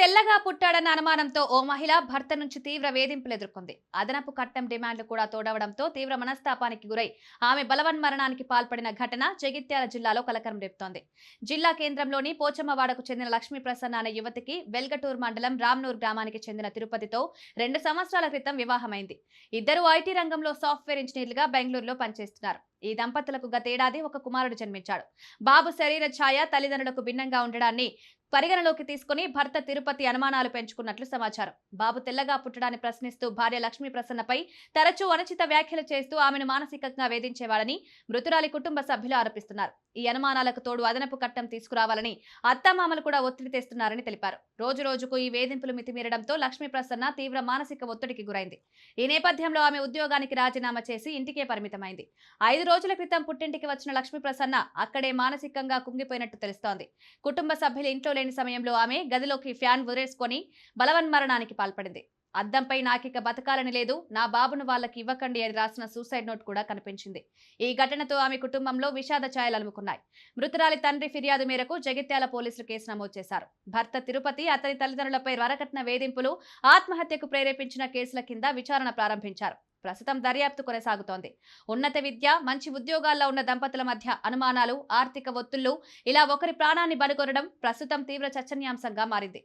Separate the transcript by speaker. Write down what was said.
Speaker 1: తెల్లగా పుట్టాడన్న అనుమానంతో ఓ మహిళ భర్త నుంచి తీవ్ర వేధింపులు ఎదుర్కొంది. అదనపు కట్నం డిమాండ్లు కూడా తోడవడంతో తీవ్ర మనస్తాపానికి గురై ఆమె బలవన్మరణానికి పాల్పడిన ఘటన జగిత్యాల జిల్లాలో కలకలం రేపుతోంది. జిల్లా కేంద్రంలోని పోచమ్మవాడకు చెందిన లక్ష్మీ ప్రసన్న అనే యువతికి వెల్గటూర్ మండలం రామ్నూర్ గ్రామానికి చెందిన తిరుపతితో 2 సంవత్సరాల క్రితం వివాహమైంది. ఇద్దరు ఐటీ రంగంలో సాఫ్ట్వేర్ ఇంజనీర్లుగా బెంగళూరులో పనిచేస్తున్నారు. ఈ దంపతులకు గతేడాది ఒక కుమారుడు జన్మించాడు. బాబు శరీర ఛాయ తల్లిదండ్రులకు భిన్నంగా ఉండడాన్ని పరిగణలోకి తీసుకుని భర్త తిరుపతి అనుమానాలు పెంచుకున్నట్లు సమాచారం. బాబు తెల్లగా పుట్టడాన్ని ప్రశ్నిస్తూ భార్య లక్ష్మీ ప్రసన్నపై తరచూ అనుచిత వ్యాఖ్యలు చేస్తూ ఆమెను మానసికంగా వేధించేవాడని మృతురాలి కుటుంబ సభ్యులు ఆరోపిస్తున్నారు. ఈ అనుమానాలకు తోడు అదనపు కట్నం తీసుకురావాలని అత్తామామలు కూడా ఒత్తిడి తెస్తున్నారని తెలిపారు. రోజు రోజుకు ఈ వేధింపులు మితిమీరడంతో లక్ష్మీ ప్రసన్న తీవ్ర మానసిక ఒత్తిడికి గురైంది. ఈ నేపథ్యంలో ఆమె ఉద్యోగానికి రాజీనామా చేసి ఇంటికే పరిమితమైంది. 5 రోజుల క్రితం పుట్టింటికి వచ్చిన లక్ష్మీ ప్రసన్న అక్కడే మానసికంగా కుంగిపోయినట్టు తెలుస్తోంది. కుటుంబ సభ్యులు ఇంట్లో లేని సమయంలో ఆమె గదిలోకి ఫ్యాన్ వదిలేసుకొని బలవన్మరణానికి పాల్పడింది. అద్దంపై నాకిక బతకాలని లేదు, నా బాబును వాళ్ళకి ఇవ్వకండి అని రాసిన సూసైడ్ నోట్ కూడా కనిపించింది. ఈ ఘటనతో ఆమె కుటుంబంలో విషాద ఛాయలు అలుముకున్నాయి. మృతురాలి తండ్రి ఫిర్యాదు మేరకు జగిత్యాల పోలీసులు కేసు నమోదు చేశారు. భర్త తిరుపతి, అతని తల్లిదండ్రులపై వరకట్న వేధింపులు, ఆత్మహత్యకు ప్రేరేపించిన కేసుల కింద విచారణ ప్రారంభించారు. ప్రస్తుతం దర్యాప్తు కొనసాగుతోంది. ఉన్నత విద్య, మంచి ఉద్యోగాల్లో ఉన్న దంపతుల మధ్య అనుమానాలు, ఆర్థిక ఒత్తిళ్లు ఇలా ఒకరి ప్రాణాన్ని బలికొనడం ప్రస్తుతం తీవ్ర చర్చనీయాంశంగా మారింది.